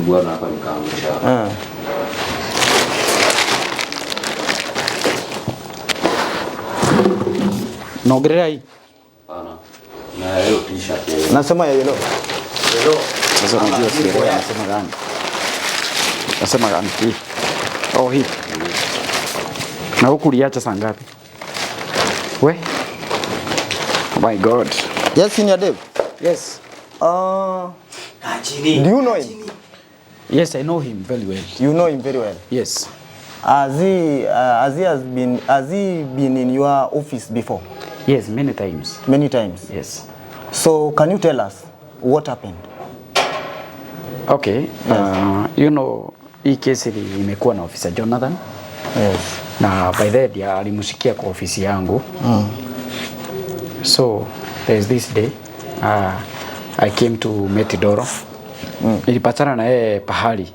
kusumbuana hapa nikaamsha. Naongelea hii. Hapana. Na hiyo t-shirt yeye. Nasema ya yellow. Yellow. Sasa unajua sielewi nasema gani? Nasema gani hii? Oh hii. Na huku uliacha saa ngapi? We? Oh my God. Yes, Senior Dave. Yes. Do you know him? Yes, I know him very well. You know him very well. Yes. Has he been in your office before? Yes, many times. Many times. Yes. So can you tell us what happened? Okay. Yes. You know, hii kesi imekuwa na officer Jonathan. Yes. Na by the way alimshikia kwa ofisi yangu. So there's this day I came to Metidoro. Nilipatana na yeye pahali.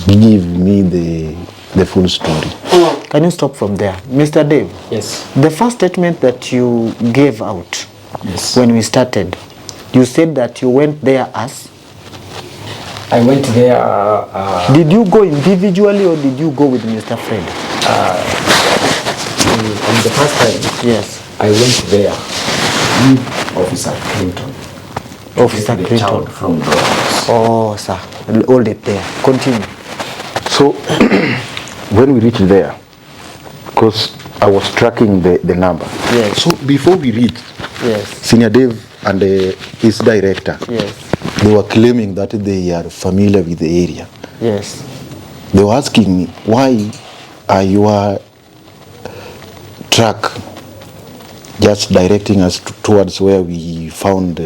Give me the full story. Can you stop from there? Mr. Dave? Yes. The first statement that you gave out, yes, when we started, you said that you went there as? I went there. Did you go individually or did you go with Mr. Fred? On the first time, yes, I went there with Officer Clinton. Officer the Clinton child from the house. Oh, sir. Hold it there. Continue. So when we reached there, because I was tracking the number. Yes. So before we reached, yes, Senior Dave and his director, yes, they were claiming that they are familiar with the area. yes. They were asking me, why are your truck just directing us towards where we found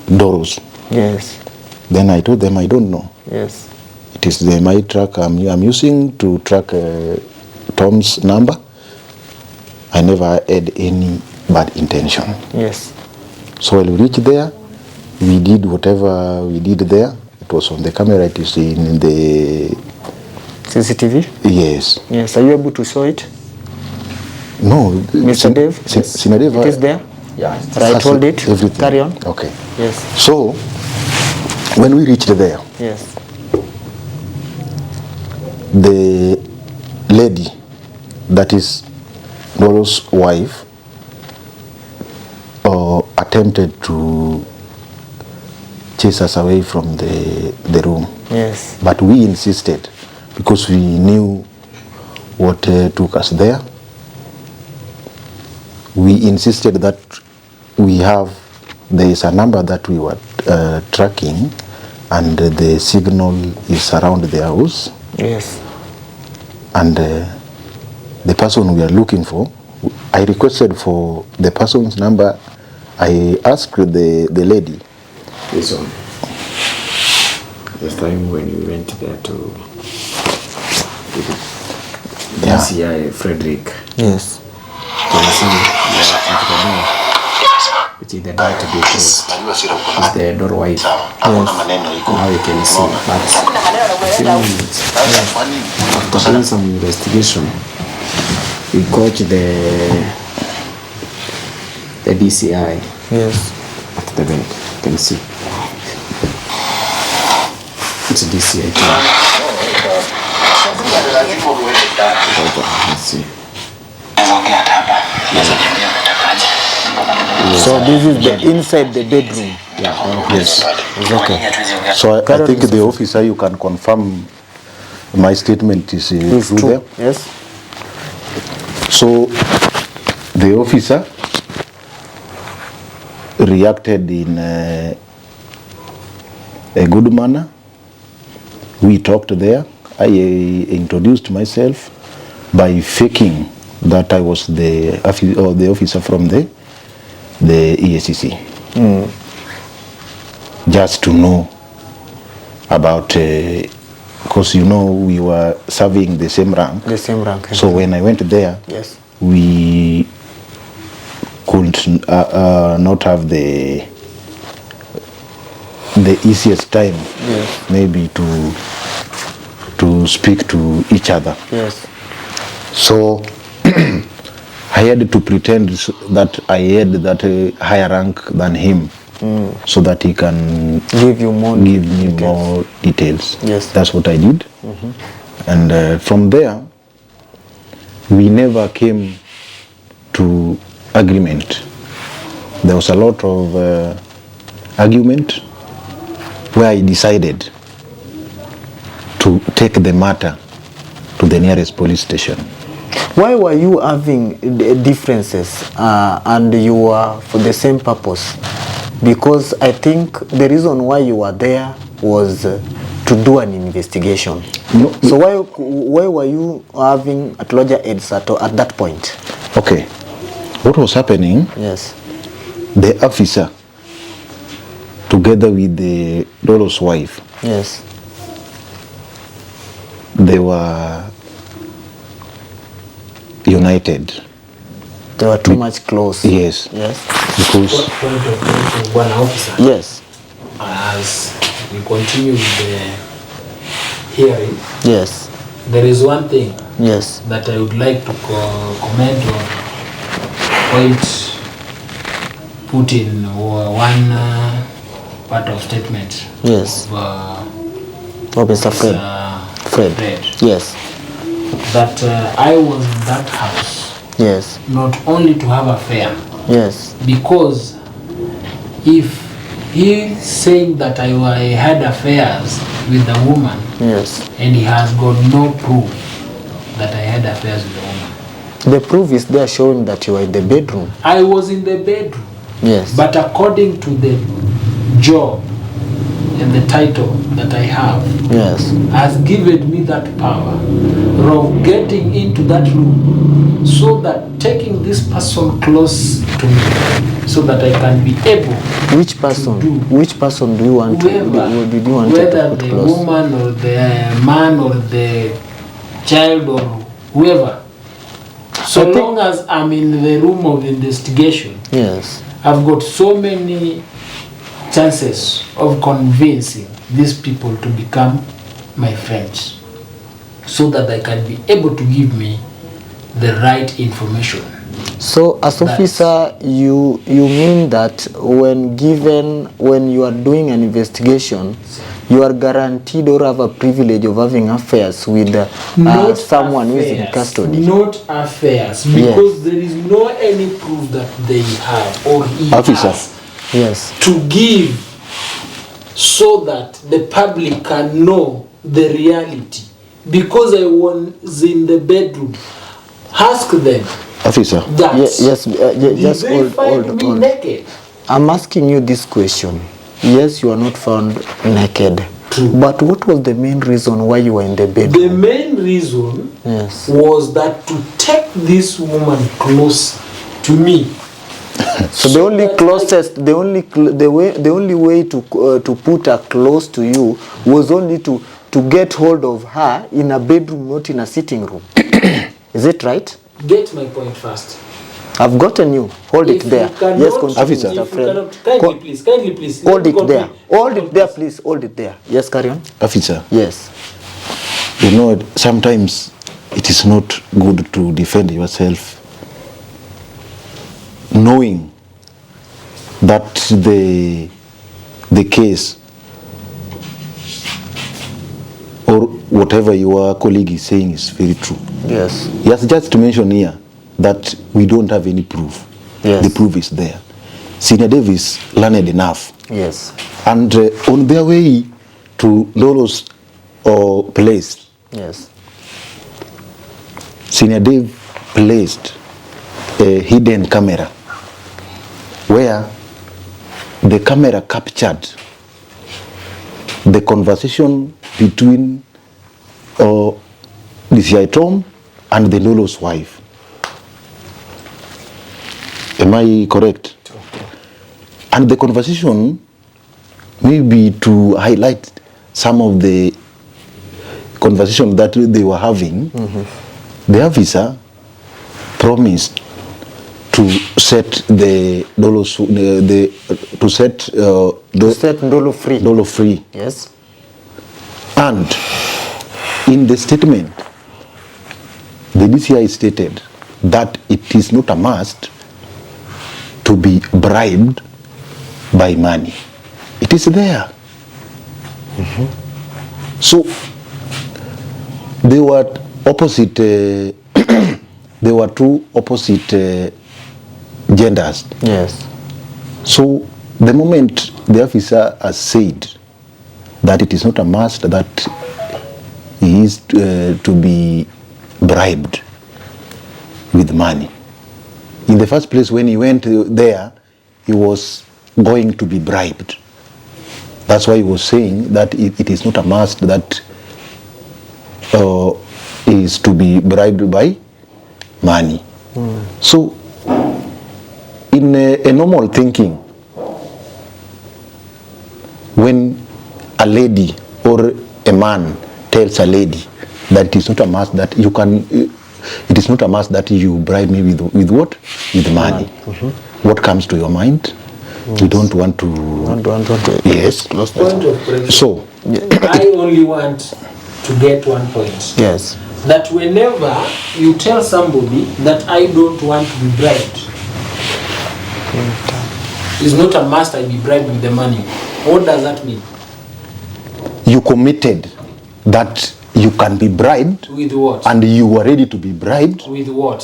Doros? Yes. Then I told them I don't know. Yes. It is my truck I'm using to track Tom's number. I never had any bad intention. Yes. So when we reached there, we did whatever we did there. It was on the camera, it is in the CCTV? Yes. Yes. Are you able to show it? No. Mr. Dave? Senior Dave. It is there? Yeah. Right, hold it. Everything. Carry on. Okay. Yes. So when we reached there, yes, the lady that is Noro's wife attempted to chase us away from the room. Yes. But we insisted because we knew what took us there. We insisted that there is a number that we were tracking and the signal is around the house. Yes. And the person we are looking for, I requested for the person's number. I asked the lady. This one. The time when we went there to DCI Frederick. Yes. Which is the door to be closed. It's the doorway. Yes. Now you can see. But after doing some investigation, we got the DCI. Yes. At the bed. You can see. It's a DCI too. Let's see. So this is the inside the bedroom. Yeah. Yes. It's okay. So I think the officer, you can confirm my statement is true there. Yes. So the officer reacted in a good manner. We talked there. I introduced myself by faking that I was the officer from the EACC. Just to know about, because we were serving the same rank. The same rank. So when I went there, yes, we could not have the easiest time, yes, maybe to speak to each other. Yes. So I had to pretend that I had that higher rank than him. so that he can Give you more give me details. more details. Yes. That's what I did. And from there, we never came to agreement. There was a lot of argument where I decided to take the matter to the nearest police station. Why were you having differences and you were for the same purpose? Because I think the reason why you were there was to do an investigation. No, so why were you having at larger heads at that point? Okay. What was happening, Yes. the officer, together with the Lolo's wife, Yes. they were united. They were too much close. Yes. Yes. Because One officer, Yes. as we continue with the hearing, Yes. there is one thing Yes. that I would like to comment on, point put in one part of statement Yes. of Oh, Mr. Fred. Fred. Yes. That I was in that house Yes. not only to have affair, Yes. because if he saying that I had affairs with the woman Yes. and he has got no proof that I had affairs with the woman. The proof is there showing that you were in the bedroom. I was in the bedroom, Yes. but according to the job and the title that I have, Yes. has given me that power of getting into that room so that taking this person close to me so that I can be able Which person? to do Which person do you want whoever, did you want whether to put the close? woman or the man or the child or whoever, so I think- long as I'm in the room of investigation, Yes. I've got so many chances of convincing these people to become my friends so that they can be able to give me the right information. So as That's- officer, you mean that when you are doing an investigation, you are guaranteed or have a privilege of having affairs with someone who is in affairs, custody? Not affairs, because there is no any proof that they have or he Officer. has Yes. to give so that the public can know the reality. Because I was in the bedroom, ask them officer, that Yes. did Just they find me hold. naked? I'm asking you this question. Yes, you are not found naked. True. But what was the main reason why you were in the The bedroom? main reason Yes. was that to take this woman close to me. So the only that closest, the only way to put her close to you was only to get hold of her in a bedroom, not in a sitting room. Is it right? Get my point first. I've gotten you. Hold If it there. you cannot- Yes, continue, Officer. Mr. If you Fred. cannot- kindly please. Hold let me it there. continue. Hold it there, please. Hold it there. Yes, carry on. officer, Yes. you know, sometimes it is not good to defend yourself knowing that the case or whatever your colleague is saying is very true. Yes. He has just mentioned here that we don't have any proof. Yes. The proof is there. Senior Davis learned enough. Yes. And on their way to Lolo's place, Yes. Senior Dave placed a hidden camera where the camera captured the conversation between DCI Tom and the Lolo's wife. Am I correct? And the conversation, maybe to highlight some of the conversation that they were having, the officer promised to set the Lolo's to set Set Ndolo free. Lolo free. Yes. And in the statement, the DCI stated that it is not a must to be bribed by money. It is there. So they were opposite. They were two opposite genders. Yes. So the moment the officer has said that it is not a must that he is to be bribed with money. In the first place, when he went there, he was going to be bribed. That's why he was saying that it is not a must that is to be bribed by money. So in a normal thinking, when a lady or a man tells a lady that it is not a must that you can, it is not a must that you bribe me with what? With money. What comes to your mind? You don't want to. Yes. Point of correction. So I only want to get one point. Yes. That whenever you tell somebody that I don't want to be bribed, it's not a must I be bribed with the money. What does that mean? you committed that you can be bribed. With what? And you were ready to be bribed. With what?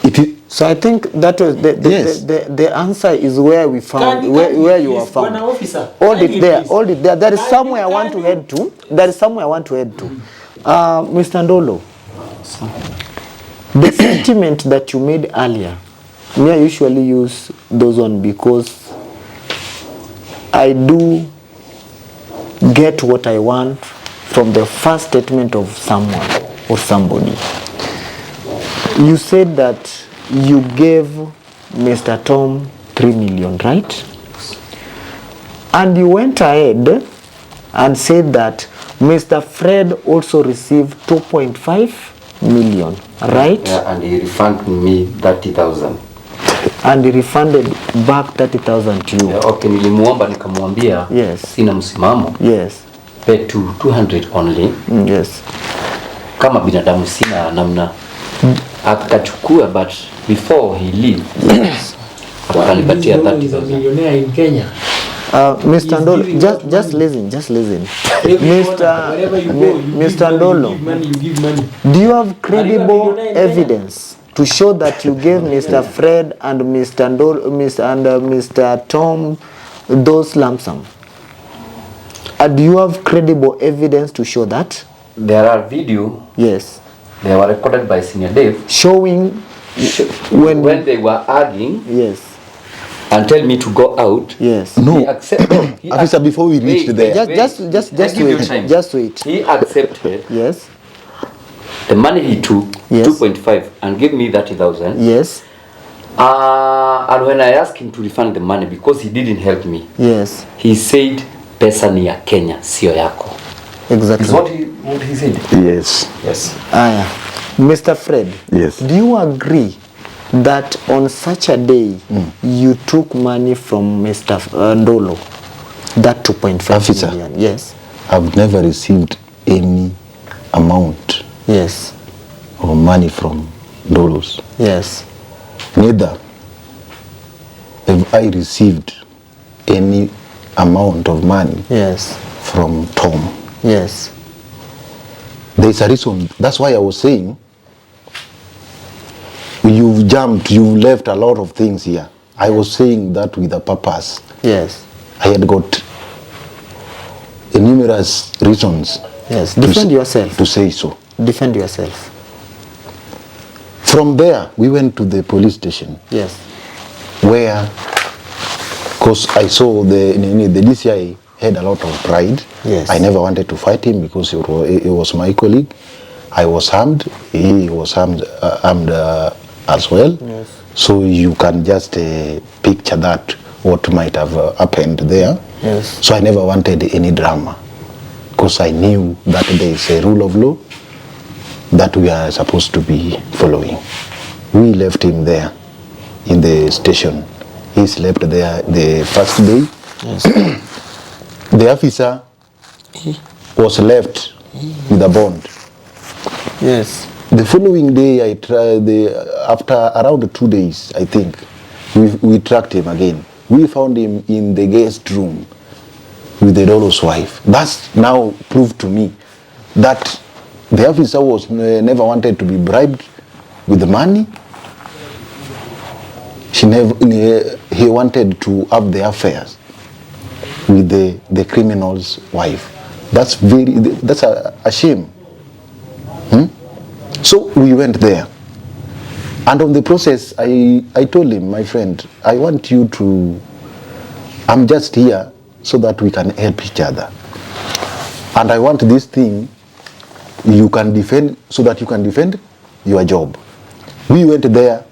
It is. So I think that was the answer is where we found where you are found. Hold it there. There is somewhere I want to head to. Mr. Ndolo, the sentiment that you made earlier, me I usually use those one because I do get what I want from the first statement of someone or somebody. You said that you gave Mr. Tom 3 million, right? And you went ahead and said that Mr. Fred also received 2.5 million, right? Yeah, and he refunded me 30,000. And he refunded back 30,000 to you. Yeah, okay, nilimuomba nikamwambia Yes. Sina msimamo. Yes. Pay 200 only. Yes. Kama binadamu sina namna. Akachukua, but before he leave, akanipatia 30,000. He's a millionaire in Kenya. Mr. Ndolo, just listen. Mr. Ndolo, do you have credible evidence to show that you gave Mr. Fred and Mr. Ndolo, Mr. Tom those lump sum? Do you have credible evidence to show that? There are video. Yes. They were recorded by Senior Dave. Showing when they were arguing. Yes. And tell me to go out. Yes. No. He accepted. Officer, before we reached there. Just wait. He accepted. Yes. The money he took, Yes. 2.5, and gave me 30,000. Yes. And when I asked him to refund the money because he didn't help me, Yes. he said, "Pesa ni ya Kenya, sio yako." Exactly. Is what he said. Yes. Yes. Mr. Fred. Yes. Do you agree that on such a day you took money from Mr. Ndolo? That 2.5 Officer. million. Yes. I've never received any amount Yes. of money from Dolos. Yes. Neither have I received any amount of money Yes. from Tom. Yes. There's a reason. That's why I was saying you've jumped, you left a lot of things here. I was saying that with a purpose. Yes. I had got numerous reasons. Yes. Defend yourself. To say so. Defend yourself. From there, we went to the police station. Yes. Where, because I saw the DCI had a lot of pride. Yes. I never wanted to fight him because he was my colleague. I was armed. He was armed as well. Yes. So you can just picture that what might have happened there. Yes. So I never wanted any drama because I knew that there is a rule of law that we are supposed to be following. We left him there in the station. He slept there the first day. Yes. The officer was left with a bond. Yes. The following day, after around 2 days, I think, we tracked him again. we found him in the guest room with the Dolo's wife. That's now proved to me that the officer was never wanted to be bribed with the money. He wanted to have the affairs with the criminal's wife. That's a shame. So we went there. And on the process, I told him, my friend, I want you to, I'm just here so that we can help each other. And I want this thing you can defend, so that you can defend your job. We went there,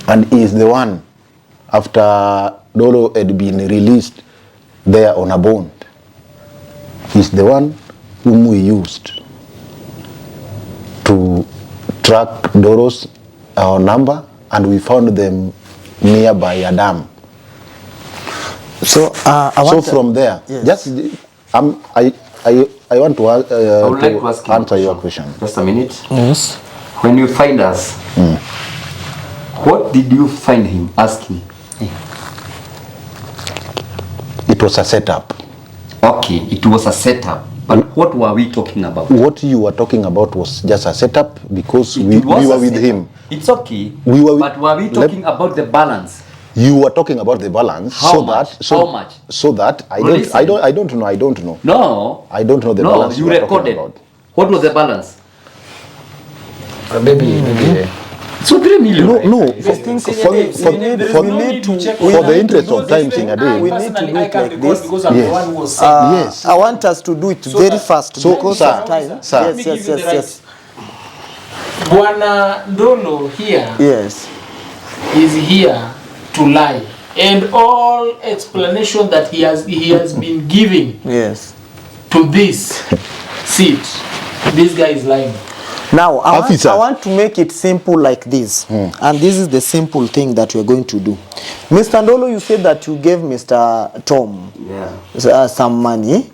and he is the one, after Dolo had been released there on a bond, he's the one whom we used to track Dolo's number, and we found them nearby a dam. So From there, yes. I want to, I would like to ask you answer your question. Just a minute. Yes. When you find us, what did you find him asking? It was a setup. Okay, it was a setup. But what were we talking about? What you were talking about was just a setup because we It was were a with setup. him. It's okay. We were with- but were we talking about the balance? You were talking about the balance. How much? How much? So that I Listen. don't know. No. I don't know the No, balance you you are talking recorded. about. What was the balance? Maybe. So 3 million. No. I think for the interest of time, Senior, we need to do it like this. Because I'm the Yes. one who was saying. Yes. I want us to do it very fast so, because sir, of time. sir. Yes. Bwana Ndolo here Yes. is here to lie, and all explanation that he has been giving Yes. to this seat, this guy is lying. Now, Officer. I want to make it simple like this. And this is the simple thing that we're going to do. Mr. Ndolo, you said that you gave Mr. Tom some money.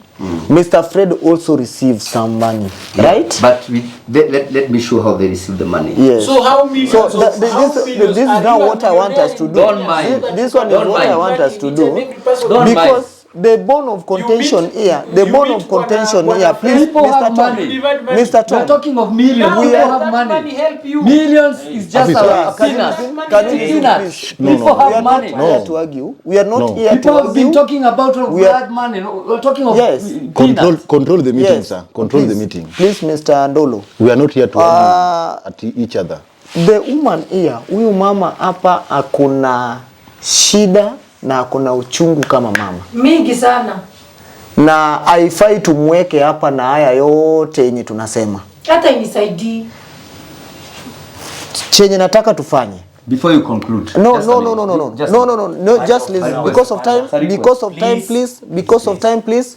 Mr. Fred also received some money, right? But let me show how they received the money. Yes. So how millions? So How this is now what I want us to do. Don't mind. This one is Don't what I mind. want us to do. Don't Because the bone of contention here, please, People Mr. have Tom, money. Mr. We're Tom. talking of millions. Now People let have that money. help you. Millions is just Officer. a Can you peanut. listen? Money Can you is listen, peanut. please? No, People no. We are have not money. here to argue. We are not No. here to People have been argue. talking about We are- blood money. No, we're talking of Yes. peanuts. Control the meeting, Yes. sir. Control Please. the meeting. Please, Mr. Ndolo. We are not here to argue at each other. The woman here, huyu mama hapa akuna shida na akuna uchungu kama mama. Mingi sana. Na haifai tumweke hapa na haya yote yenye tunasema. Hata inisaidii. Chenye nataka tufanye. Before you conclude. No, just no, a no, minute. no, no, no. Just- No, no, no, no, just listen. request. Because of time, I request. because of time, please. Because of time, please.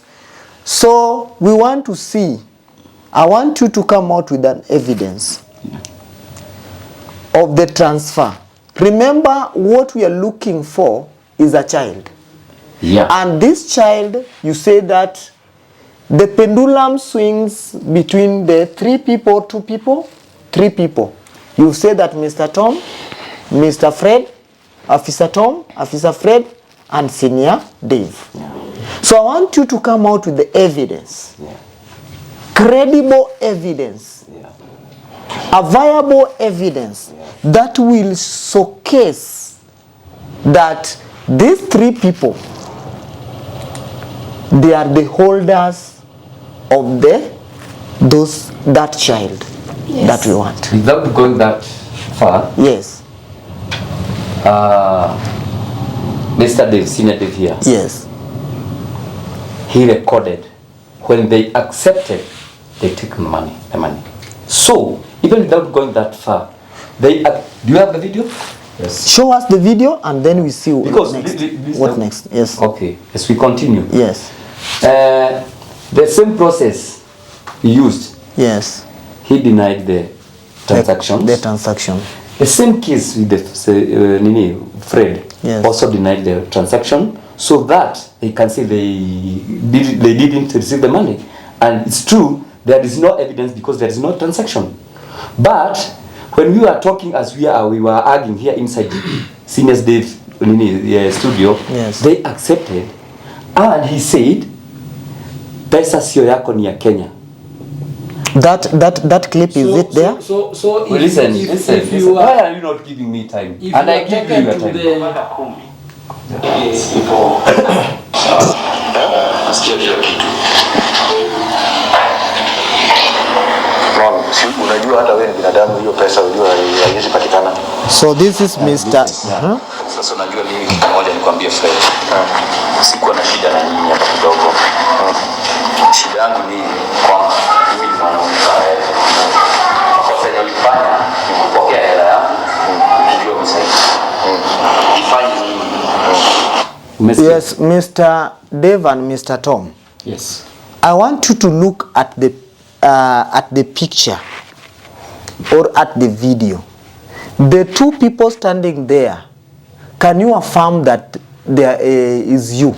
So we want to see. I want you to come out with an evidence of the transfer. Remember, what we are looking for is a child. Yeah. And this child, you say that the pendulum swings between the three people. Three people. You say that Mr. Tom, Mr. Fred, Officer Tom, Officer Fred, and Senior Dave. So I want you to come out with the evidence. Credible evidence. A viable evidence that will showcase that these three people, they are the holders of that child that we want. Without going that far, Yes, Mr. Dave, Senior Dave here, yes, he recorded when they accepted, they took the money. So, even without going that far, do you have the video? Yes. show us the video and then we see Because what next. this- What next? Yes, Okay, as we continue. yes, The same process he used, yes. he denied the transactions. The transaction. The same case with the Fred Yes. also denied the transaction, so that they can say they didn't receive the money. And it's true, there is no evidence because there is no transaction. But when we were talking as we were arguing here inside Senior Dave studio. Yes. They accepted, and he said pesa sio yako, ni ya Kenya. That clip, is it there? So Well, listen. you Why are, are you not giving me time? if And you I are give you taken your to time. the Nasikia kila kitu. Mama, si unajua hata wewe ni binadamu, hiyo pesa unajua haiwezi patikana. So this is Mr. Sasa unajua mimi kitu moja nikwambie Fred. Sikuwa na shida na nyinyi hapa kidogo. Shida yangu ni kwamba mimi ni mwanaume kawaida. Makosa nilifanya ni kupokea hela yangu. Ndio msaidia. Ifanye nini? Yes, Mr. Dave and Mr. Tom. Yes. I want you to look at the picture or at the video. The two people standing there, can you affirm that there is you?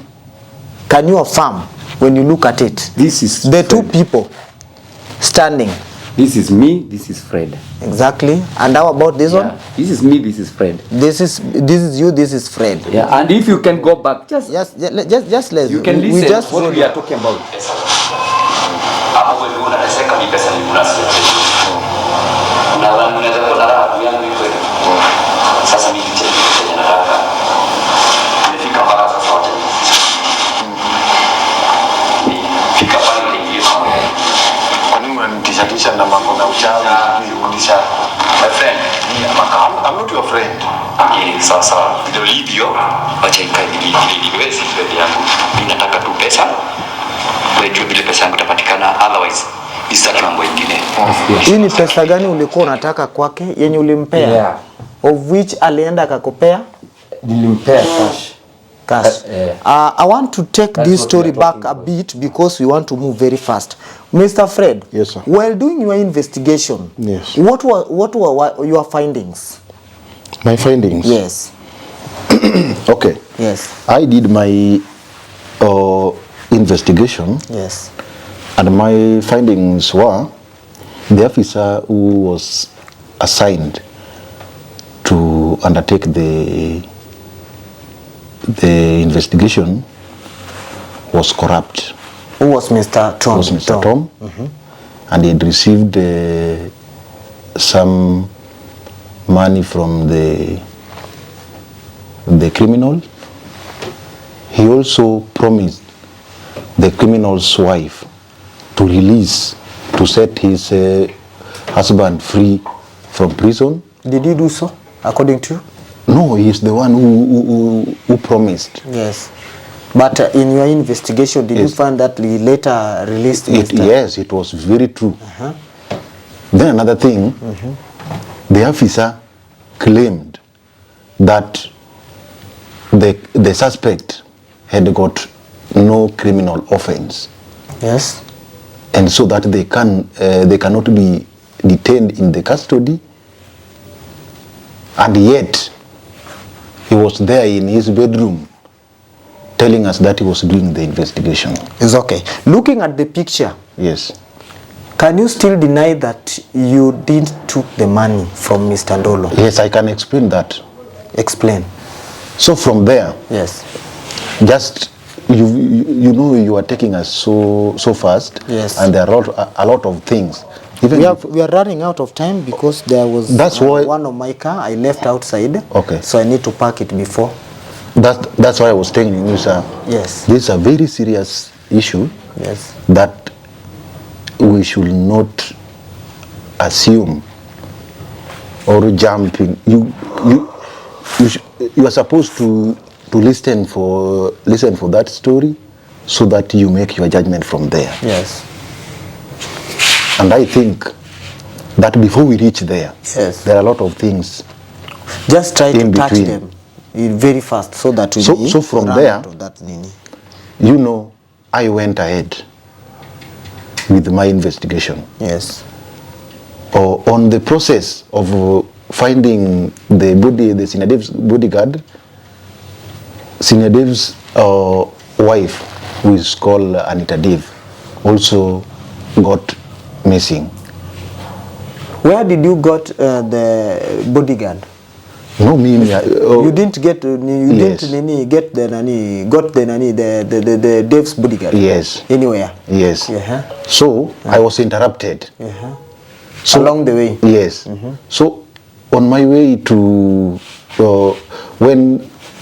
Can you affirm when you look at it? This is the two Fred. people standing. This is me, this is Fred. Exactly. And how about this one? This is me, this is Fred. This is you, this is Fred. Yeah, and if you can go back, just Just let's you can we listen just what we are talking about. Hapo wewe unateseka, mimi pesa ni unasikia. Unaweza kuwa na raha yangu iko hivi. Sasa mimi nicheke kwenye nataka. Nimefika mpaka sasa wote. Fika pale ndio. Kwa nini unanitisha na mambo na uchawi unirudisha? My friend, I'm not your friend. Okay, sasa ndio hivyo. Acha ikae hivi wewe si friend yangu. Mimi nataka tu pesa. Wewe bila pesa yangu itapatikana, otherwise isitaki mambo mengine. Hii ni pesa gani ulikuwa unataka kwake yenye ulimpea? Yeah. Of which alienda akakupea? Nilimpea cash. Cash. I want to take That's this what story we are back talking a about. bit because we want to move very fast. Mr. Fred, Yes, sir. while doing your investigation, Yes. what were your findings? My findings. Yes. Okay. Yes. I did my investigation, Yes. and my findings were the officer who was assigned to undertake the investigation was corrupt. Who was Mr. Tom? Was Mr. Tom, and he had received some money from the criminal. He also promised the criminal's wife to release, to set his husband free from prison. Did you do so, according to you? No, he is the one who promised. Yes. But in your investigation, did you Yes. find that he later released Mr. Yes, it was very true. Then another thing, the officer claimed that the suspect had got no criminal offense, Yes. and so that they cannot be detained in the custody, and yet he was there in his bedroom telling us that he was doing the investigation. It's okay. Looking at the picture, Yes. can you still deny that you didn't took the money from Mr. Ndolo? Yes, I can explain that. Explain. So from there, Yes. just you know you are taking us so fast. Yes. And there are a lot of things. Even We are running out of time because there was That's why- one of my car I left outside. Okay. So I need to park it before. that's why I was telling you, sir. Yes. This is a very serious issue Yes. that we should not assume or jump in. You are supposed to listen for that story so that you make your judgment from there. Yes. And I think that before we reach there, Yes. there are a lot of things. Just try to In touch between. them very fast so that we So from run there- out of that nini. You know, I went ahead with my investigation. Yes. On the process of finding the Sinadev's bodyguard, Sinadev's wife, who is called Anita Dev, also got missing. Where did you got the bodyguard? No, me. You didn't get Yes. get the Dave's bodyguard. Yes. Anywhere. Yes. Yeah. So I was interrupted. So Along the way. Yes. So on my way to when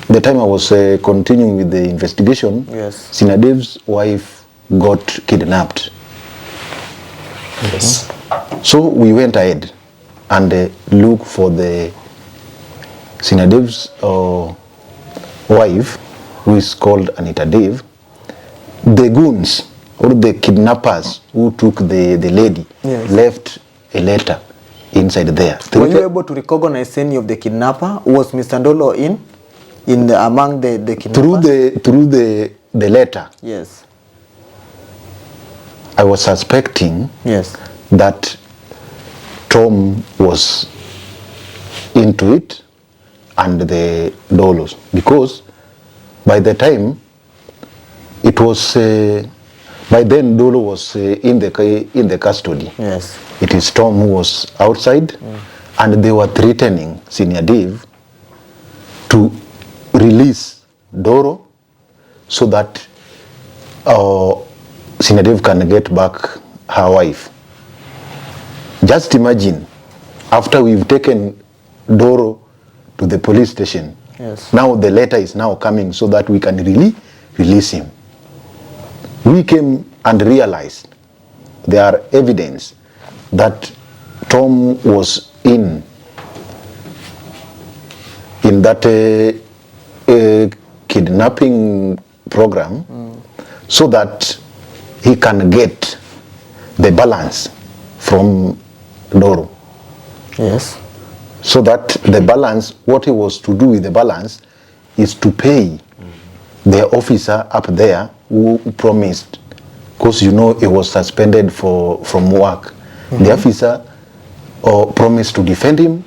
the time I was continuing with the investigation, Yes. Senior Dave's wife got kidnapped. Yes. So we went ahead and looked for the Senior Dave's wife, who is called Anita Dave. The goons or the kidnappers who took the lady Yes. left a letter inside there. Were you able to recognize any of the kidnapper? Was Mr. Ndolo among the kidnappers? Through the letter, Yes. I was suspecting Yes. that Tom was into it and the Dolos, because by the time it was by then Dolo was in the custody. Yes. It is Tom who was outside, and they were threatening Senior Dave to release Doro so that Senior Dave can get back her wife. Just imagine, after we've taken Doro to the police station, Yes. now the letter is now coming so that we can really release him. We came and realized there are evidence that Tom was in that kidnapping program so that he can get the balance from Doro. Yes. So that the balance, what he was to do with the balance is to pay the officer up there who promised, because you know he was suspended from work. The officer promised to defend him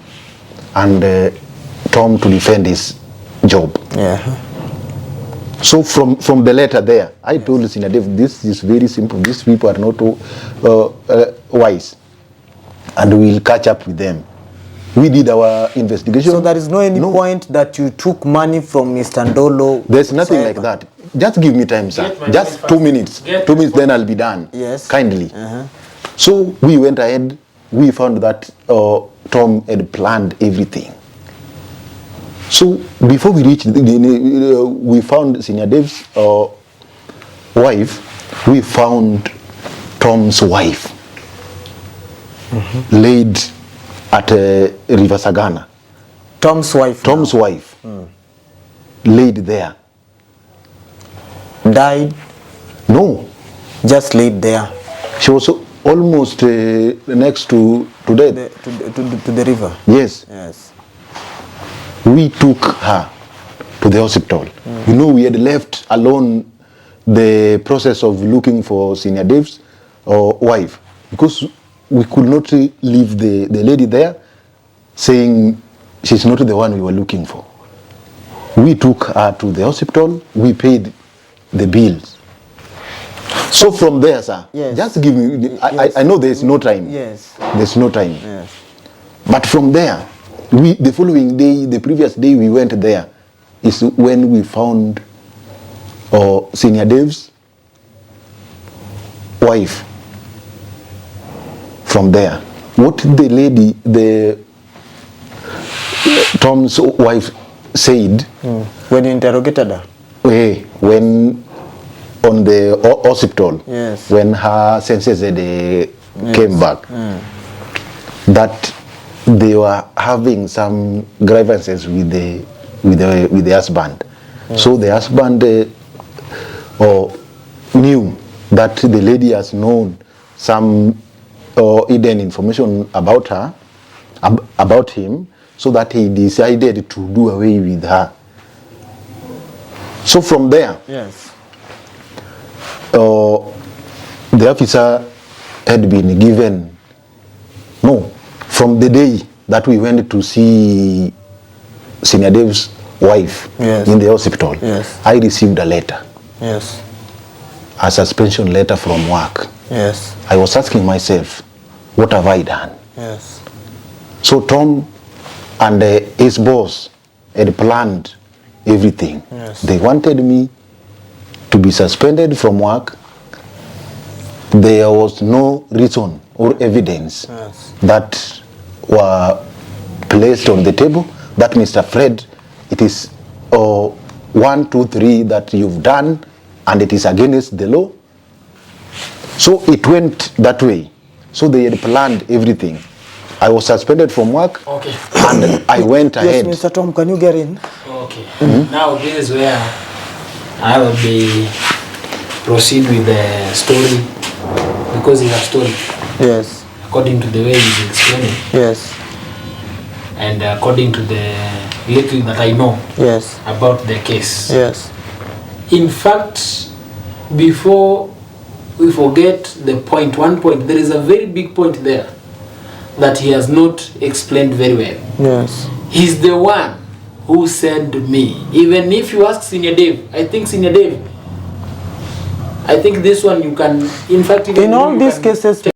and Tom to defend his job. Yeah. So from the letter there, I told Senior Dave, this is very simple. These people are not wise, and we'll catch up with them. We did our investigation. So there is no any point that you took money from Mr. Ndolo. There's nothing like that. Just give me time, sir. Get my Just money 2 first. minutes. Get 2 minutes, then I'll be done. Yes. Kindly. So we went ahead. We found that Tom had planned everything. So before we reached, we found Senior Dave's wife. We found Tom's wife laid at River Sagana. Tom's wife. Tom's wife laid there. Died. No, Just laid there. she was almost next to death. To the river. Yes, Yes. we took her to the hospital. You know, we had left alone the process of looking for Senior Dave's wife, because we could not leave the lady there saying she's not the one we were looking for. We took her to the hospital. We paid the bills. So from there, sir, Yes. just give me, Yes. I know there's no time. Yes. There's no time. Yes. But from there, the following day, the previous day we went there, is when we found Senior Dave's wife. From there, what the lady, Tom's wife said, When you interrogated her. when on the hospital, Yes. when her senses had, came back, that they were having some grievances with the husband. So the husband knew that the lady has known some hidden information about her, about him, so that he decided to do away with her. So from there, Yes. the officer had been given, from the day that we went to see Senior Dave's wife Yes. in the hospital, Yes. I received a letter, Yes. a suspension letter from work. Yes. I was asking myself, what have I done? Yes. So Tom and his boss had planned everything. Yes. They wanted me to be suspended from work. There was no reason or evidence Yes. that were placed on the table that Mr. Fred, it is 1, 2, 3 that you've done and it is against the law. So it went that way. So they had planned everything. I was suspended from work. Okay. And I went ahead. Yes, Mr. Tom, can you get in? Okay. Now this is where I will be proceed with the story, because it's a story Yes. according to the way he's explaining Yes. and according to the little that I know Yes. about the case. Yes. In fact, before we forget the point, one point, there is a very big point there that he has not explained very well. Yes. He's the one who sent me. Even if you ask Senior Dave, I think Senior Dave, I think this one you can, in fact, even In all you these can cases, take